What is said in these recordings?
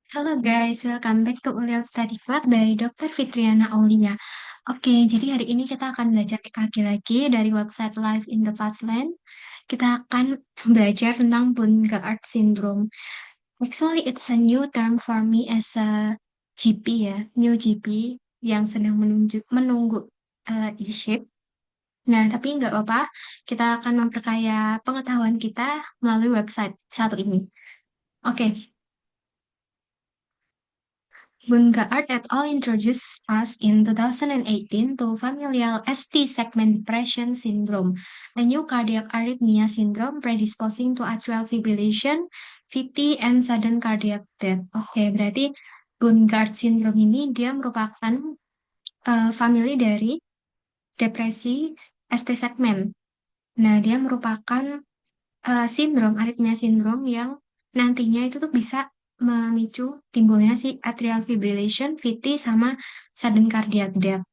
Halo guys, welcome back to Ulial Study Club by Dr. Fitriana Aulia. Oke, jadi hari ini kita akan belajar EKG lagi dari website Live in the Fastland. Kita akan belajar tentang Bund-Gaard syndrome. Actually, it's a new term for me as a GP ya, new GP yang sedang menunggu e-sheet. Nah, tapi nggak apa-apa, kita akan memperkaya pengetahuan kita melalui website satu ini. Oke, Bungard et al. Introduced us in 2018 to familial ST segment depression syndrome, a new cardiac arrhythmia syndrome predisposing to atrial fibrillation, VT, and sudden cardiac death. Oke, berarti Bungard syndrome ini dia merupakan famili dari depresi ST segment. Nah, dia merupakan sindrom, aritmia sindrom yang nantinya itu tuh bisa memicu timbulnya si atrial fibrillation, VT, sama sudden cardiac death.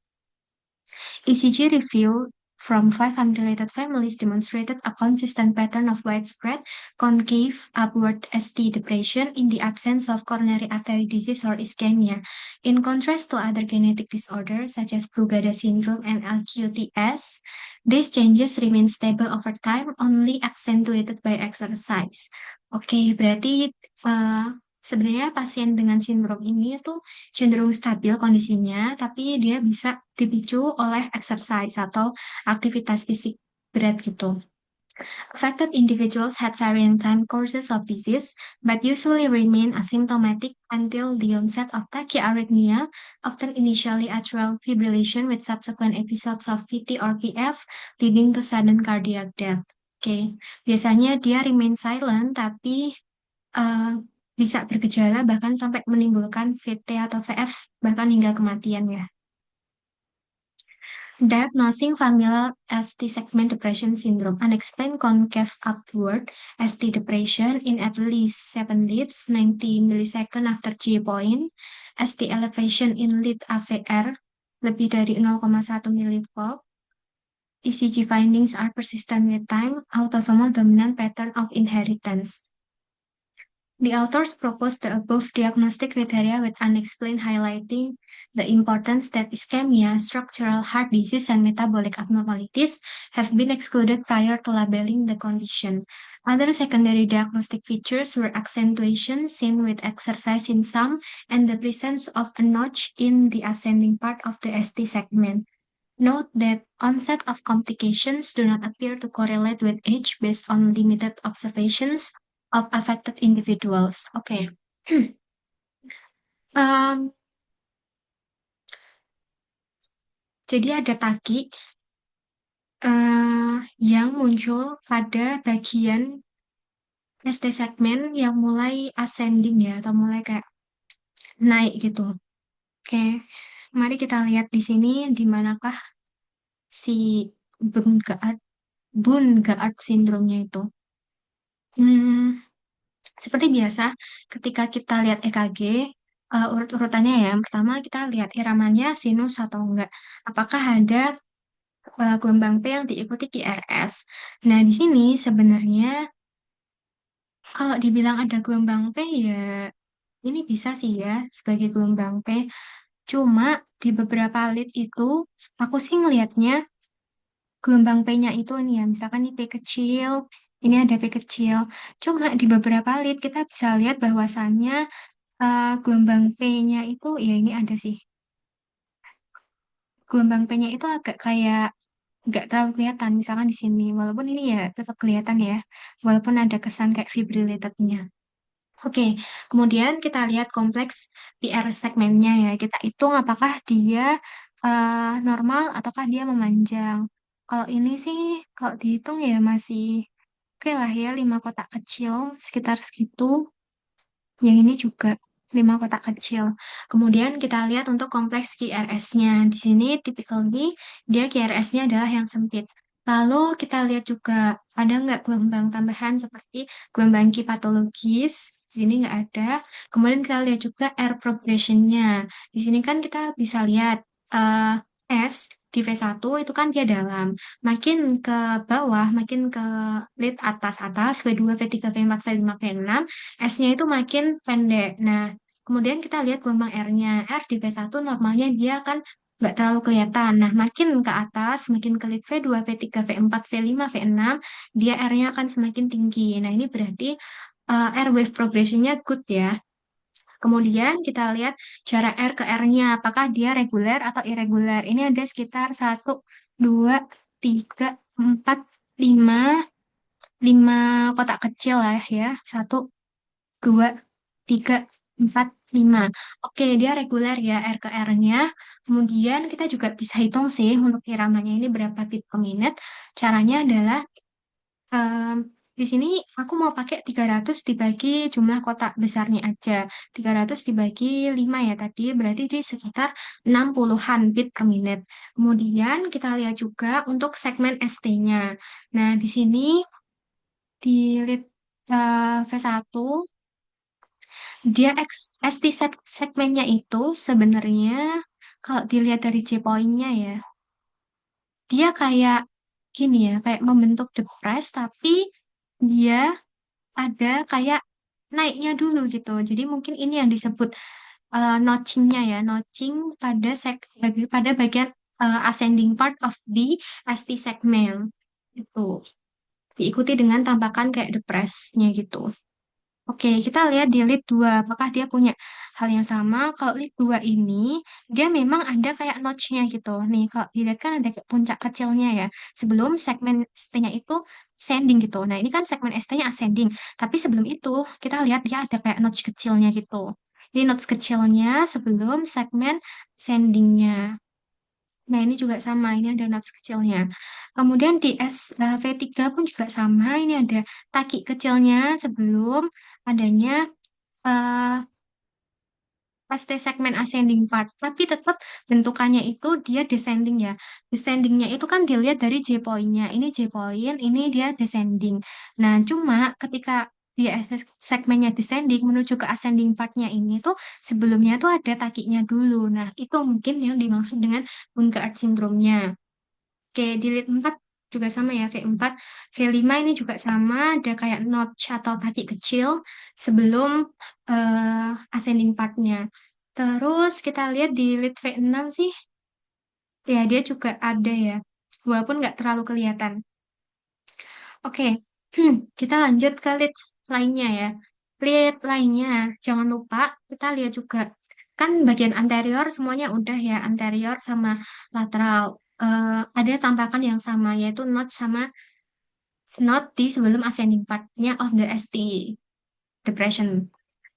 ECG review from five unrelated families demonstrated a consistent pattern of widespread concave upward ST depression in the absence of coronary artery disease or ischemia. In contrast to other genetic disorders such as Brugada syndrome and LQTS, these changes remain stable over time, only accentuated by exercise. Oke, berarti uh, sebenarnya pasien dengan sindrom ini tuh cenderung stabil kondisinya, tapi dia bisa dipicu oleh exercise atau aktivitas fisik berat gitu. Affected individuals had varying time courses of disease, but usually remain asymptomatic until the onset of tachyarrhythmia, often initially atrial fibrillation with subsequent episodes of VT or PF, leading to sudden cardiac death. Oke, biasanya dia remain silent, tapi uh, bisa bergejala bahkan sampai menimbulkan VT atau VF, bahkan hingga kematian ya. Diagnosing familial ST segment depression syndrome, unexplained concave upward ST depression in at least 7 leads, 90 milliseconds after G point, ST elevation in lead AVR lebih dari 0,1 millivolt. ECG findings are persistent with time, autosomal dominant pattern of inheritance. The authors proposed the above diagnostic criteria with unexplained, highlighting the importance that ischemia, structural heart disease, and metabolic abnormalities have been excluded prior to labeling the condition. Other secondary diagnostic features were accentuation seen with exercise in some and the presence of a notch in the ascending part of the ST segment. Note that onset of complications do not appear to correlate with age based on limited observations of affected individuals. Oke. Em, jadi ada taki yang muncul pada bagian ST segmen yang mulai ascending ya, atau mulai kayak naik gitu. Oke, mari kita lihat di sini di manakah si Bund-Gaard syndrome-nya itu. Hmm, Seperti biasa, ketika kita lihat EKG, urut-urutannya ya, yang pertama kita lihat iramanya sinus atau enggak. Apakah ada gelombang P yang diikuti QRS. Nah, di sini sebenarnya kalau dibilang ada gelombang P ya ini bisa sih ya sebagai gelombang P. Cuma di beberapa lead itu aku sih ngelihatnya gelombang P-nya itu nih ya, misalkan ini P kecil, ini ada P kecil. Cuma di beberapa lead kita bisa lihat bahwasannya gelombang P-nya itu ya ini ada sih. Gelombang P-nya itu agak kayak nggak terlalu kelihatan, misalkan di sini. Walaupun ini ya tetap kelihatan ya, walaupun ada kesan kayak fibrillated-nya. Oke, kemudian kita lihat kompleks PR segmennya ya. Kita hitung apakah dia normal ataukah dia memanjang. Kalau ini sih, kalau dihitung ya masih oke lah ya, 5 kotak kecil sekitar segitu. Yang ini juga 5 kotak kecil. Kemudian kita lihat untuk kompleks QRS-nya. Di sini typically dia QRS-nya adalah yang sempit. Lalu kita lihat juga ada nggak gelombang tambahan seperti gelombang Q patologis. Di sini nggak ada. Kemudian kita lihat juga air progression-nya. Di sini kan kita bisa lihat eh, S di V1 itu kan dia dalam. Makin ke bawah, makin ke lead atas-atas, V2, V3, V4, V5, V6, S-nya itu makin pendek. Nah, Kemudian kita lihat gelombang R-nya. R di V1 normalnya dia kan nggak terlalu kelihatan. Nah, makin ke atas, makin ke lead V2, V3, V4, V5, V6, dia R-nya akan semakin tinggi. Nah, ini berarti R wave progression-nya good ya. Kemudian kita lihat jarak R ke R-nya, apakah dia reguler atau irregular. Ini ada sekitar 1, 2, 3, 4, 5, 5 kotak kecil lah ya. 1, 2, 3, 4, 5. Oke, dia reguler ya R ke R-nya. Kemudian kita juga bisa hitung sih untuk iramanya ini berapa beat per menit. Caranya adalah Em, di sini aku mau pakai 300 dibagi jumlah kotak besarnya aja. 300 dibagi 5 ya tadi, berarti di sekitar 60-an bit per menit. Kemudian kita lihat juga untuk segmen ST-nya. Nah, di sini di lead V1, dia ST segmennya itu sebenarnya kalau dilihat dari J point-nya ya, dia kayak gini ya, kayak membentuk depres tapi dia ada kayak naiknya dulu gitu. Jadi mungkin ini yang disebut notchingnya ya, notching pada bagian ascending part of the ST segment itu. Diikuti dengan tampakan kayak depresnya gitu. Oke, kita lihat di lead 2, apakah dia punya hal yang sama. Kalau lead 2 ini, dia memang ada kayak notch-nya gitu. Nih, kalau dilihat kan ada kayak puncak kecilnya ya. Sebelum segmen ST-nya itu ascending gitu. Nah, ini kan segmen ST-nya ascending. Tapi sebelum itu, kita lihat dia ada kayak notch kecilnya gitu. Ini notch kecilnya sebelum segmen ascending-nya. Nah, ini juga sama, ini ada notes kecilnya. Kemudian di V3 pun juga sama, ini ada taki kecilnya sebelum adanya eh, ST segmen ascending part. Tapi tetap bentukannya itu dia descending ya. Descendingnya itu kan dilihat dari J point-nya. Ini J point, ini dia descending. Nah, cuma ketika dia ST segmennya descending menuju ke ascending part-nya ini tuh sebelumnya tuh ada takinya dulu. Nah, itu mungkin yang dimaksud dengan Bunkert syndrome-nya. Oke, di lead 4 juga sama ya, V4. V5 ini juga sama, ada kayak notch atau kaki kecil sebelum ascending part-nya. Terus kita lihat di lead V6 sih, ya dia juga ada ya, walaupun nggak terlalu kelihatan. Oke, kita lanjut ke lead lainnya ya. Lead lainnya, jangan lupa kita lihat juga, kan bagian anterior semuanya udah ya, anterior sama lateral. Ada tampakan yang sama, yaitu notch sama snot di sebelum ascending part-nya of the ST depression.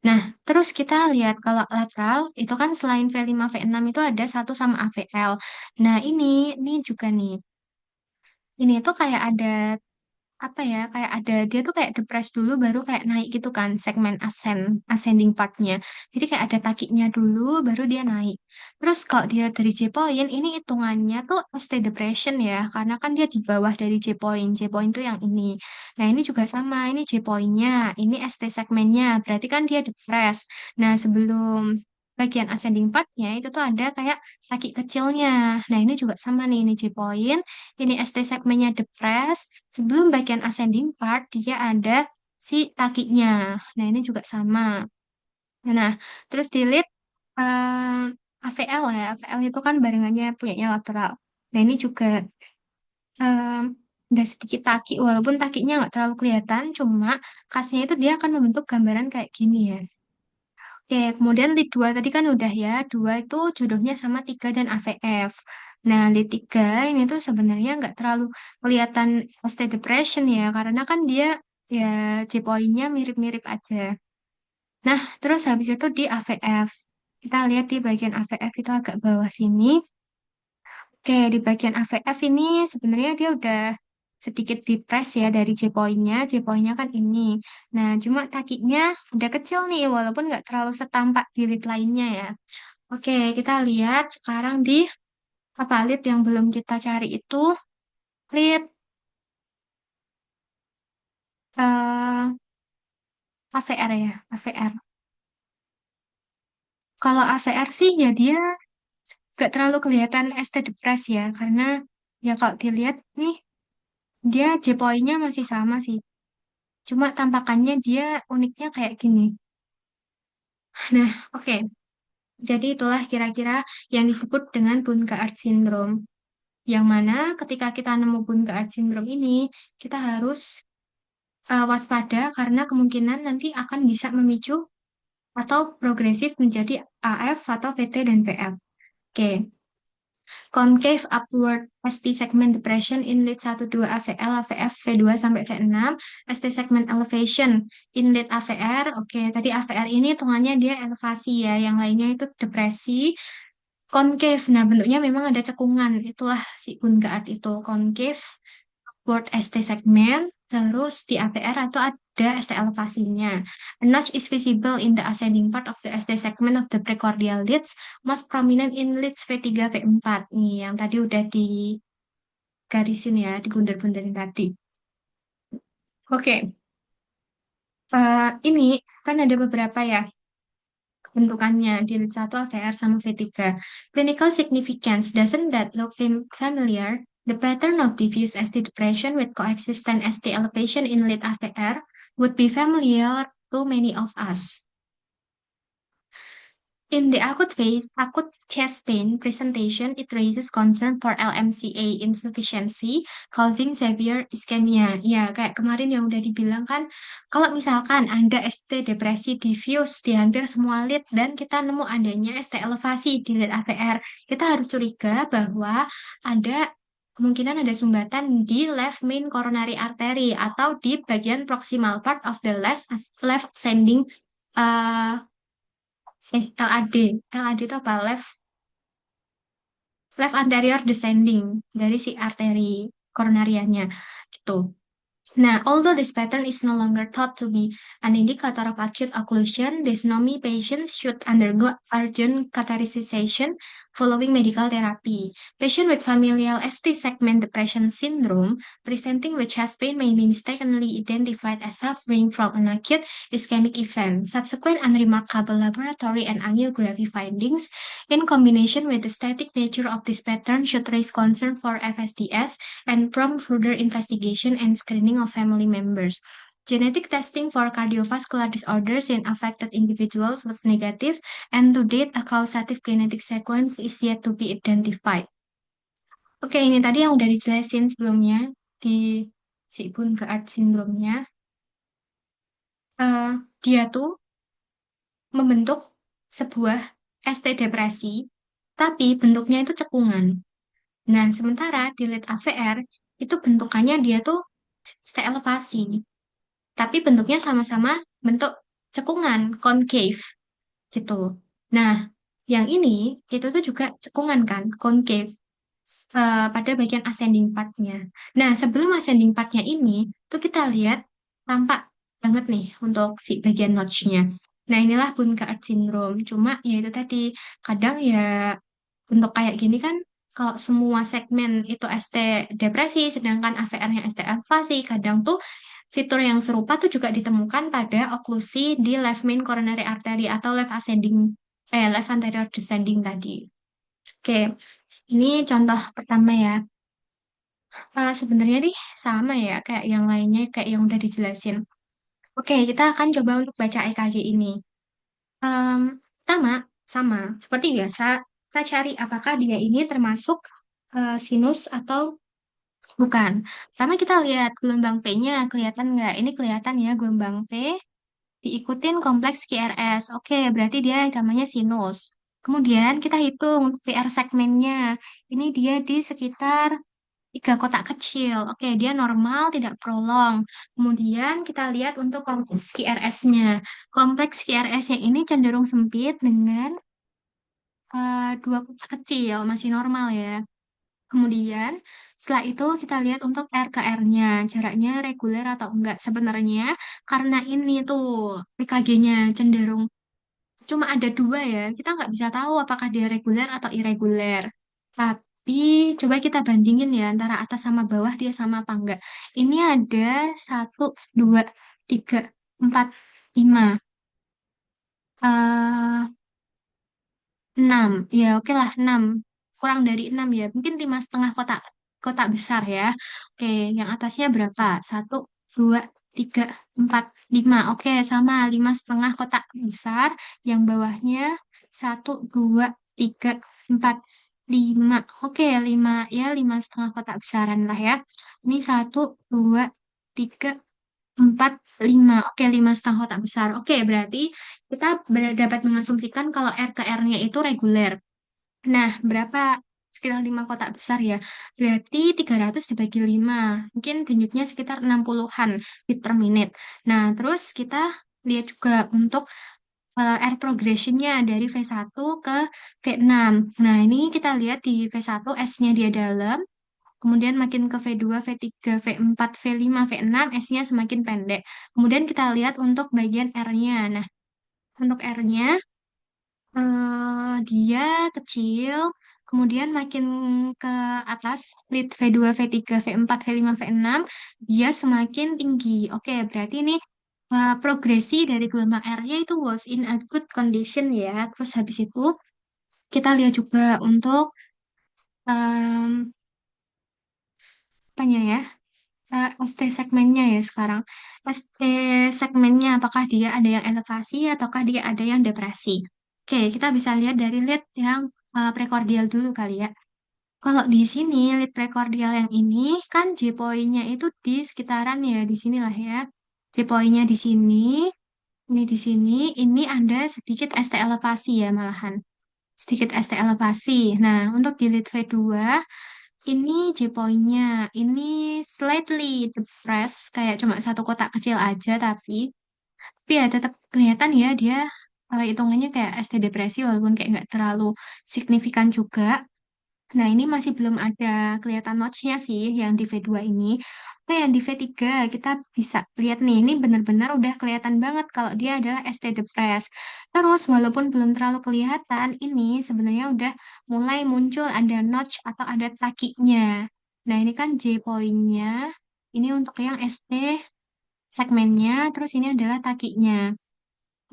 Nah, terus kita lihat kalau lateral itu kan selain V5, V6 itu ada satu sama AVL. Nah, ini juga nih. Ini tuh kayak ada apa ya, kayak ada dia tuh kayak depres dulu baru kayak naik gitu kan segmen ascending partnya. Jadi kayak ada takinya dulu baru dia naik. Terus kalau dia dari J point ini hitungannya tuh ST depression ya, karena kan dia di bawah dari J point. J point tuh yang ini. Nah, ini juga sama, ini J pointnya, ini ST segmennya, berarti kan dia depres. Nah, sebelum bagian ascending partnya itu tuh ada kayak kaki kecilnya. Nah, ini juga sama nih, ini J point, ini ST segmennya depres. Sebelum bagian ascending part, dia ada si takinya. Nah, ini juga sama. Nah, terus delete AVL ya. AVL itu kan barengannya punyanya lateral. Nah, ini juga em, udah sedikit taki, walaupun takinya nggak terlalu kelihatan, cuma khasnya itu dia akan membentuk gambaran kayak gini ya. Oke, kemudian lead 2 tadi kan udah ya. 2 itu jodohnya sama 3 dan AVF. Nah, lead 3 ini tuh sebenarnya nggak terlalu kelihatan state depression ya, karena kan dia ya J point-nya mirip-mirip aja. Nah, terus habis itu di AVF. Kita lihat di bagian AVF itu agak bawah sini. Oke, di bagian AVF ini sebenarnya dia udah sedikit depres ya dari J point-nya. J point-nya kan ini. Nah, cuma kakinya udah kecil nih, walaupun nggak terlalu setampak di lead lainnya ya. Oke, kita lihat sekarang di apa lead yang belum kita cari itu lead eh, AVR ya, AVR. Kalau AVR sih ya dia nggak terlalu kelihatan ST depres ya, karena ya kalau dilihat nih dia J point-nya masih sama sih. Cuma tampakannya dia uniknya kayak gini. Nah, oke. Jadi itulah kira-kira yang disebut dengan Bunkard syndrome. Yang mana ketika kita nemu Bunkard syndrome ini, kita harus waspada karena kemungkinan nanti akan bisa memicu atau progresif menjadi AF atau VT dan VF. Oke, concave upward ST segment depression inlet 12 AVL, AVF, V2 sampai V6, ST segment elevation inlet AVR. Oke, tadi AVR ini hitungannya dia elevasi ya, yang lainnya itu depresi. Concave, nah bentuknya memang ada cekungan, itulah si Bundgaard itu, concave upward ST segment, terus di AVR atau ada ST elevasinya. A notch is visible in the ascending part of the ST segment of the precordial leads, most prominent in leads V3, V4. Nih, yang tadi udah digarisin ya, digundar-gundarin tadi. Oke, ini kan ada beberapa ya bentukannya di lead 1 AVR sama V3. Clinical significance, doesn't that look familiar? The pattern of diffuse ST depression with coexistent ST elevation in lead AVR would be familiar to many of us. In the acute phase, acute chest pain presentation, it raises concern for LMCA insufficiency, causing severe ischemia. Ya, kayak kemarin yang udah dibilang kan, kalau misalkan ada ST depresi diffuse di hampir semua lead dan kita nemu adanya ST elevasi di lead AVR, kita harus curiga bahwa ada kemungkinan ada sumbatan di left main coronary artery atau di bagian proximal part of the left ascending uh, LAD. LAD itu apa? Left anterior descending dari si arteri koronarianya gitu. Now, although this pattern is no longer thought to be an indicator of acute occlusion, these NOMI patients should undergo urgent catheterization following medical therapy. Patient with familial ST segment depression syndrome presenting with chest pain may be mistakenly identified as suffering from an acute ischemic event. Subsequent unremarkable laboratory and angiography findings, in combination with the static nature of this pattern, should raise concern for FSDS and prompt further investigation and screening of family members. Genetic testing for cardiovascular disorders in affected individuals was negative, and to date, a causative genetic sequence is yet to be identified. Oke, ini tadi yang udah dijelasin sebelumnya di si Bunkard syndrome-nya. Eh, dia tuh membentuk sebuah ST depresi, tapi bentuknya itu cekungan. Nah, sementara di lead AVR itu bentukannya dia tuh state elevasi, tapi bentuknya sama-sama bentuk cekungan, concave gitu. Nah, yang ini itu tuh juga cekungan kan, concave pada bagian ascending part-nya. Nah, sebelum ascending part-nya ini tuh kita lihat tampak banget nih untuk si bagian notch-nya. Nah, inilah Bunkard syndrome. Cuma ya itu tadi kadang ya untuk kayak gini kan kalau semua segmen itu ST depresi sedangkan AVR-nya ST elevasi kadang tuh fitur yang serupa tuh juga ditemukan pada oklusi di left main coronary artery atau left anterior descending tadi. Oke, ini contoh pertama ya. Sebenarnya nih sama ya kayak yang lainnya kayak yang udah dijelasin. Oke, kita akan coba untuk baca EKG ini. Em, Pertama, sama seperti biasa, kita cari apakah dia ini termasuk sinus atau bukan. Pertama kita lihat gelombang P-nya, kelihatan nggak? Ini kelihatan ya gelombang P, diikutin kompleks QRS. Oke, berarti dia namanya sinus. Kemudian kita hitung PR segmennya. Ini dia di sekitar 3 kotak kecil. Oke, dia normal, tidak prolong. Kemudian kita lihat untuk kompleks QRS-nya. Kompleks QRS-nya ini cenderung sempit dengan 2 kotak kecil, masih normal ya. Kemudian setelah itu kita lihat untuk RKR-nya, jaraknya reguler atau enggak. Sebenarnya karena ini tuh PKG-nya cenderung cuma ada 2 ya, kita nggak bisa tahu apakah dia reguler atau irreguler. Tapi coba kita bandingin ya antara atas sama bawah dia sama apa enggak. Ini ada 1, 2, 3, 4, 5, 6. Ya oke lah 6. Kurang dari 6 ya, mungkin 5,5 kotak kotak besar ya. Oke, yang atasnya berapa? 1, 2. tiga, empat, lima. Oke, sama 5,5 kotak besar. Yang bawahnya satu, dua, tiga, empat, lima. Oke, lima ya 5,5 kotak besaran lah ya. Ini satu, dua, tiga, empat, lima. Oke, 5,5 kotak besar. Oke, berarti kita dapat mengasumsikan kalau R ke R-nya itu reguler. Nah, berapa? Sekitar 5 kotak besar ya. Berarti 300 dibagi 5. Mungkin denyutnya sekitar 60-an bit per menit. Nah, terus kita lihat juga untuk air progression-nya dari V1 ke V6. Nah, ini kita lihat di V1 S-nya dia dalam. Kemudian makin ke V2, V3, V4, V5, V6, S-nya semakin pendek. Kemudian kita lihat untuk bagian R-nya. Nah, untuk R-nya dia kecil, kemudian makin ke atas, lead V2, V3, V4, V5, V6, dia semakin tinggi. Oke, berarti ini progresi dari gelombang R-nya itu was in a good condition ya. Terus habis itu kita lihat juga untuk um, apanya ya, ST segmennya ya sekarang. ST segmennya apakah dia ada yang elevasi ataukah dia ada yang depresi. Oke, kita bisa lihat dari lead yang prekordial dulu kali ya. Kalau di sini, lead prekordial yang ini kan J point-nya itu di sekitaran ya, di sinilah ya. J point-nya di sini, ini di sini, ini ada sedikit ST elevasi ya malahan. Sedikit ST elevasi. Nah, untuk di lead V2, ini J point-nya, ini slightly depressed, kayak cuma satu kotak kecil aja, tapi ya tetap kelihatan ya dia hitungannya kayak ST depresi walaupun kayak nggak terlalu signifikan juga. Nah, ini masih belum ada kelihatan notch-nya sih yang di V2 ini. Oke, yang di V3 kita bisa lihat nih, ini benar-benar udah kelihatan banget kalau dia adalah ST Depres. Terus, walaupun belum terlalu kelihatan, ini sebenarnya udah mulai muncul ada notch atau ada takinya. Nah, ini kan J point-nya. Ini untuk yang ST segmennya, terus ini adalah takinya.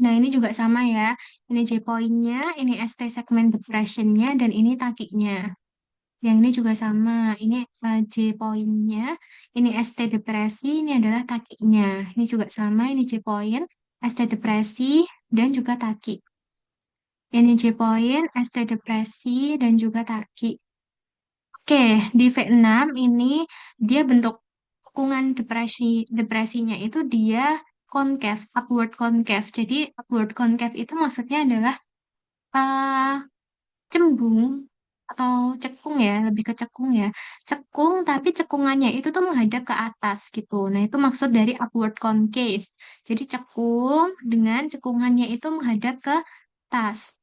Nah, ini juga sama ya. Ini J point-nya, ini ST segmen depression-nya, dan ini takinya. Yang ini juga sama. Ini J point-nya, ini ST depresi, ini adalah takinya. Ini juga sama, ini J point, ST depresi, dan juga taki. Ini J point, ST depresi, dan juga taki. Oke, di V6 ini dia bentuk cekungan depresinya itu dia concave, upward concave. Jadi upward concave itu maksudnya adalah eh, cembung atau cekung ya, lebih ke cekung ya. Cekung tapi cekungannya itu tuh menghadap ke atas gitu. Nah, itu maksud dari upward concave. Jadi cekung dengan cekungannya itu menghadap ke atas.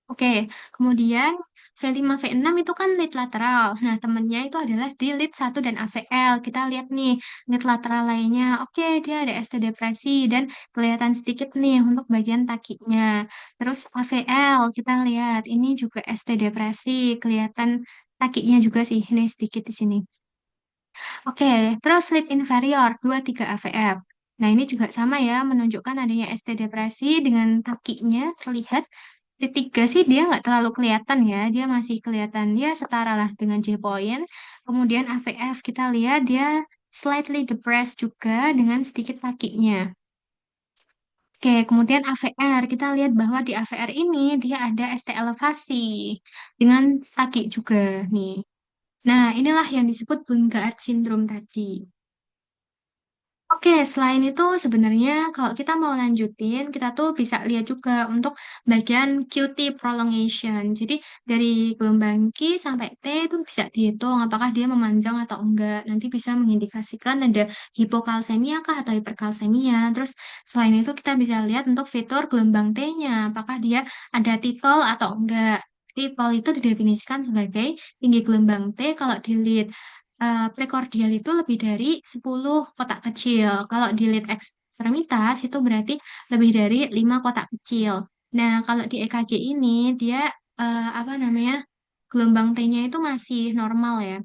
Oke, kemudian V5, V6 itu kan lead lateral. Nah, temennya itu adalah di lead 1 dan AVL. Kita lihat nih, lead lateral lainnya. Oke, dia ada ST depresi dan kelihatan sedikit nih untuk bagian takinya. Terus AVL, kita lihat. Ini juga ST depresi. Kelihatan takinya juga sih. Ini sedikit di sini. Oke, terus lead inferior 23 AVF. Nah, ini juga sama ya, menunjukkan adanya ST depresi dengan takinya terlihat. Di tiga sih dia nggak terlalu kelihatan ya, dia masih kelihatan dia setara lah dengan J point. Kemudian AVF kita lihat dia slightly depressed juga dengan sedikit takinya. Oke, kemudian AVR kita lihat bahwa di AVR ini dia ada ST elevasi dengan taki juga nih. Nah, inilah yang disebut Bungard syndrome tadi. Oke, selain itu sebenarnya kalau kita mau lanjutin, kita tuh bisa lihat juga untuk bagian QT prolongation. Jadi dari gelombang Q sampai T itu bisa dihitung apakah dia memanjang atau enggak. Nanti bisa mengindikasikan ada hipokalsemia kah atau hiperkalsemia. Terus selain itu kita bisa lihat untuk fitur gelombang T-nya, apakah dia ada titol atau enggak. Titol itu didefinisikan sebagai tinggi gelombang T kalau dilihat prekordial itu lebih dari 10 kotak kecil. Kalau di lead ekstremitas itu berarti lebih dari 5 kotak kecil. Nah, kalau di EKG ini dia apa namanya? Gelombang T-nya itu masih normal ya,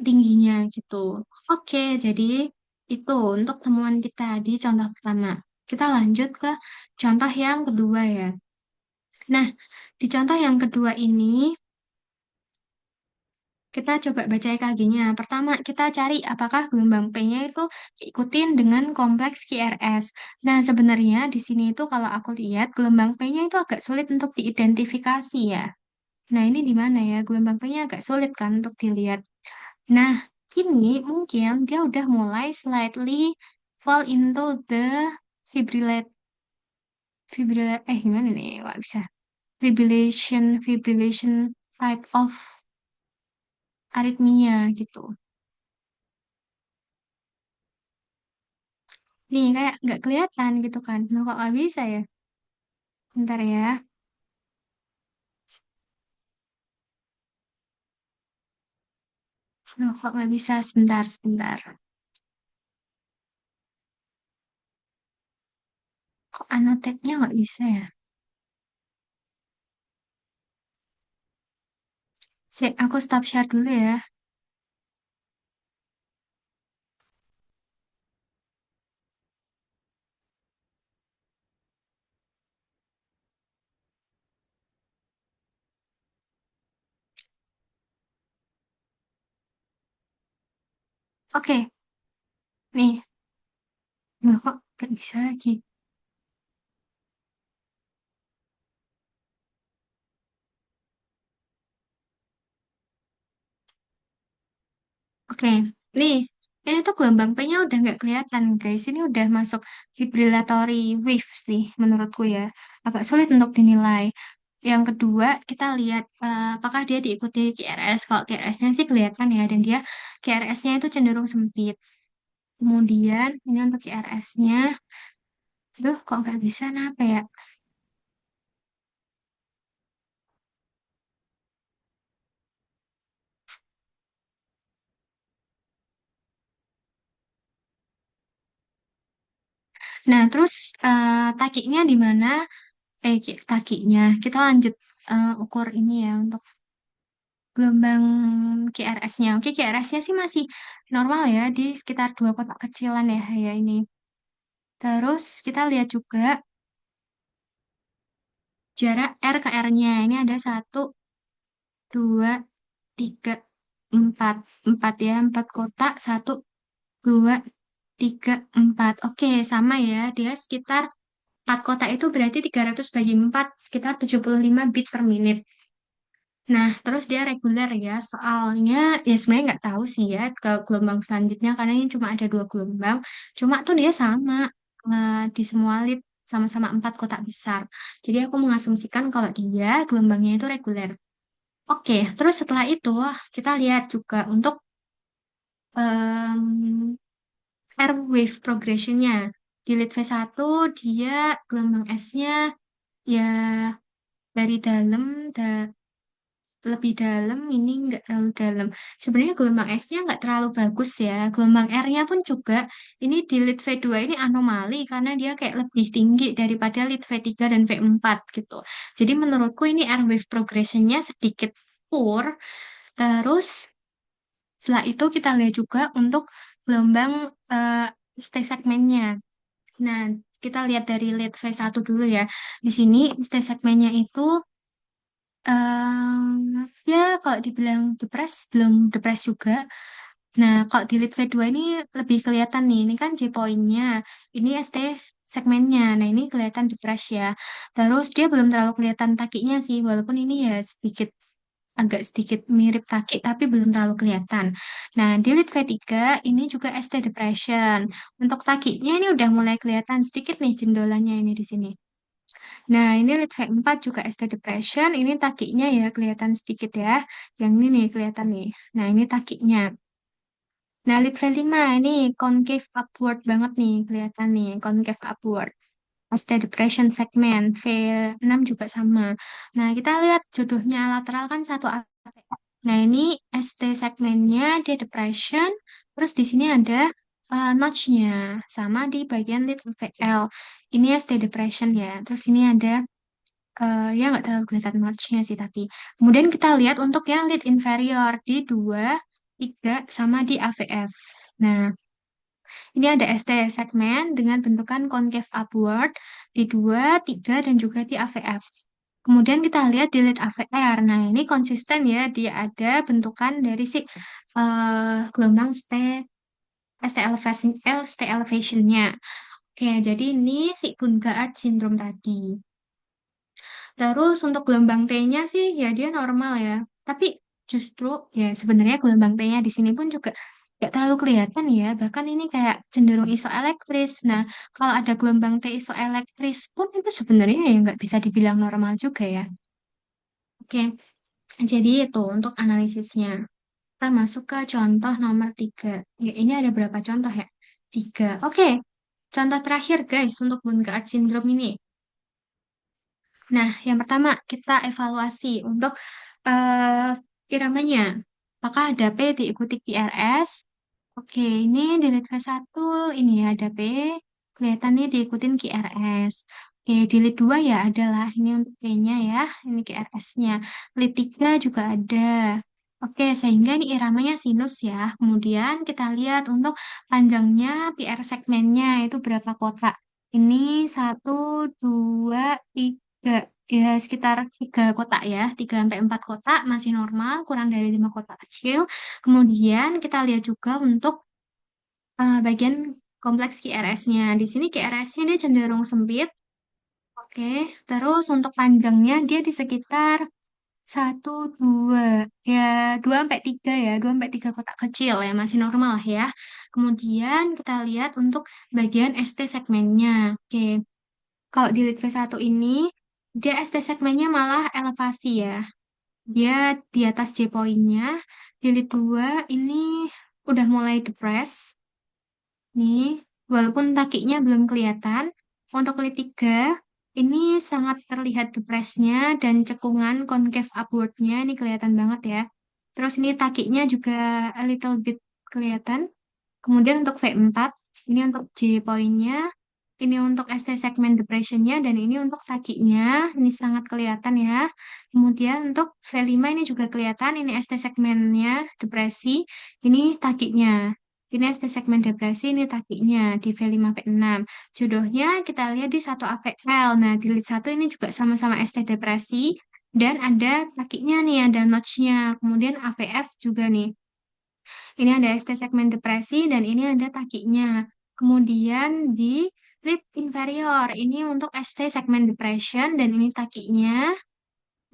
tingginya gitu. Oke, jadi itu untuk temuan kita di contoh pertama. Kita lanjut ke contoh yang kedua ya. Nah, di contoh yang kedua ini Kita coba baca EKG-nya. Pertama, kita cari apakah gelombang P-nya itu ikutin dengan kompleks QRS. Nah, sebenarnya di sini itu kalau aku lihat gelombang P-nya itu agak sulit untuk diidentifikasi ya. Nah, ini di mana ya? Gelombang P-nya agak sulit kan untuk dilihat. Nah, kini mungkin dia udah mulai slightly fall into the fibrillate, gimana nih? Nggak bisa. Fibrillation type of arrhythmia gitu. Nih, kayak nggak kelihatan gitu kan. Loh, kok nggak bisa ya? Bentar ya. Loh, kok nggak bisa? Sebentar, sebentar. Kok annotate-nya nggak bisa ya? Aku stop share dulu ya. Oke, nih. Loh, kok nggak bisa lagi? Oke, nih. Ini tuh gelombang P-nya udah nggak kelihatan, guys. Ini udah masuk fibrillatory wave sih, menurutku ya. Agak sulit untuk dinilai. Yang kedua, kita lihat apakah dia diikuti QRS. Kalau QRS-nya sih kelihatan ya, dan dia QRS-nya itu cenderung sempit. Kemudian ini untuk QRS-nya, duh kok nggak bisa kenapa ya? Nah, terus takinya di mana? Takinya. Kita lanjut ukur ini ya untuk gelombang QRS-nya. Oke, QRS-nya sih masih normal ya di sekitar dua kotak kecilan ya, ya ini. Terus kita lihat juga jarak R ke R-nya. Ini ada satu, dua, tiga, empat. Empat ya, empat kotak. Satu, dua, tiga, empat. Oke, sama ya. Dia sekitar 4 kotak itu berarti 300 bagi 4, sekitar 75 bit per menit. Nah, terus dia reguler ya. Soalnya, ya sebenarnya nggak tahu sih ya ke gelombang selanjutnya, karena ini cuma ada dua gelombang. Cuma tuh dia sama di semua lid, sama-sama 4 kotak besar. Jadi aku mengasumsikan kalau dia gelombangnya itu reguler. Oke, terus setelah itu kita lihat juga untuk em, air wave progression-nya. Di lead V1 dia gelombang S-nya ya dari dalam lebih dalam, ini nggak terlalu dalam. Sebenarnya gelombang S-nya nggak terlalu bagus ya. Gelombang R-nya pun juga ini di lead V2 ini anomali karena dia kayak lebih tinggi daripada lead V3 dan V4 gitu. Jadi menurutku ini air wave progression-nya sedikit poor. Terus setelah itu kita lihat juga untuk gelombang stay segmennya. Nah, kita lihat dari lead V1 dulu ya. Di sini stay segmennya itu ya kalau dibilang depres, belum depres juga. Nah, kalau di lead V2 ini lebih kelihatan nih. Ini kan J point-nya. Ini ST segmennya. Nah, ini kelihatan depres ya. Terus dia belum terlalu kelihatan takinya sih. Walaupun ini ya sedikit agak sedikit mirip taki tapi belum terlalu kelihatan. Nah, di lead V3 ini juga ST depression. Untuk takinya ini udah mulai kelihatan sedikit nih jendolannya ini di sini. Nah, ini lead V4 juga ST depression. Ini takinya ya kelihatan sedikit ya. Yang ini nih kelihatan nih. Nah, ini takinya. Nah, lead V5 ini concave upward banget nih. Kelihatan nih, concave upward. ST depression segment. V6 juga sama. Nah, kita lihat jodohnya lateral kan satu AVF. Nah, ini ST segmennya dia depression. Terus di sini ada notch-nya. Sama di bagian lead VL. Ini ST depression ya. Terus ini ada ya nggak terlalu kelihatan notch-nya sih tapi. Kemudian kita lihat untuk yang lead inferior di 2, 3, sama di AVF. Nah, ini ada ST segmen dengan bentukan concave upward di 2, 3, dan juga di AVF. Kemudian kita lihat delete AVR. Nah, ini konsisten ya, dia ada bentukan dari si gelombang ST elevation, ST elevation-nya. Oke, jadi ini si Bundgaard syndrome tadi. Terus untuk gelombang T-nya sih ya dia normal ya. Tapi justru ya sebenarnya gelombang T-nya di sini pun juga nggak terlalu kelihatan ya. Bahkan ini kayak cenderung isoelektris. Nah, kalau ada gelombang T isoelektris pun itu sebenarnya ya nggak bisa dibilang normal juga ya. Oke, jadi itu untuk analisisnya. Kita masuk ke contoh nomor 3. Ya, ini ada berapa contoh ya? 3. Oke, contoh terakhir guys untuk Bundgaard syndrome ini. Nah, yang pertama kita evaluasi untuk eh, iramanya. Apakah ada P diikuti QRS? Oke, ini di lead V1 ini ya ada P. Kelihatan nih diikutin QRS. Oke, di lead 2 ya adalah ini untuk P-nya ya. Ini QRS-nya. Lead 3 juga ada. Oke, sehingga ini iramanya sinus ya. Kemudian kita lihat untuk panjangnya PR segmennya itu berapa kotak. Ini 1, 2, 3. Ya, sekitar 3 kotak ya. 3 sampai 4 kotak masih normal, kurang dari 5 kotak kecil. Kemudian kita lihat juga untuk bagian kompleks QRS-nya. Di sini QRS-nya dia cenderung sempit. Oke, terus untuk panjangnya dia di sekitar 1, 2, ya 2 sampai 3 ya, 2 sampai 3 kotak kecil ya, masih normal lah ya. Kemudian kita lihat untuk bagian ST segmennya. Oke, kalau di lead V1 ini, dia ST segmennya malah elevasi ya. Dia di atas J point-nya. Di lead 2 ini udah mulai depres. Nih, walaupun kakinya belum kelihatan, untuk kulit 3, ini sangat terlihat depresnya dan cekungan concave upward-nya ini kelihatan banget ya. Terus ini kakinya juga a little bit kelihatan. Kemudian untuk V4, ini untuk J point-nya, ini untuk ST segment depression-nya, dan ini untuk kakinya, ini sangat kelihatan ya. Kemudian untuk V5 ini juga kelihatan, ini ST segment-nya depresi, ini kakinya. Ini ST segmen depresi, ini takinya di V5 V6. Jodohnya kita lihat di satu AVL. Nah, di lead 1 ini juga sama-sama ST depresi. Dan ada takinya nih, ada notch-nya. Kemudian AVF juga nih. Ini ada ST segmen depresi dan ini ada takinya. Kemudian di lead inferior, ini untuk ST segmen depression dan ini takinya.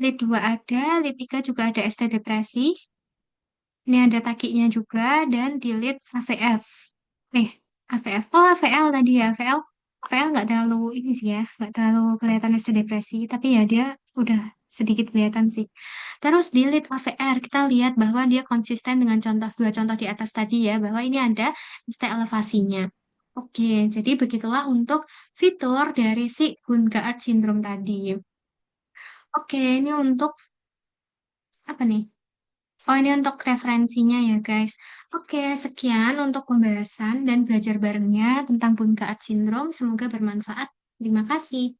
Lead 2 ada, lead 3 juga ada ST depresi. Ini ada takinya juga dan di lead AVF. Nih, AVF. Oh, AVL tadi ya. AVL. AVL nggak terlalu ini sih ya. Nggak terlalu kelihatan ST depresi. Tapi ya dia udah sedikit kelihatan sih. Terus di lead AVR kita lihat bahwa dia konsisten dengan contoh dua contoh di atas tadi ya. Bahwa ini ada ST elevasinya. Oke, jadi begitulah untuk fitur dari si Bundgaard syndrome tadi. Oke, ini untuk apa nih? Oh, ini untuk referensinya ya, guys. Oke, sekian untuk pembahasan dan belajar barengnya tentang Bundgaard syndrome. Semoga bermanfaat. Terima kasih.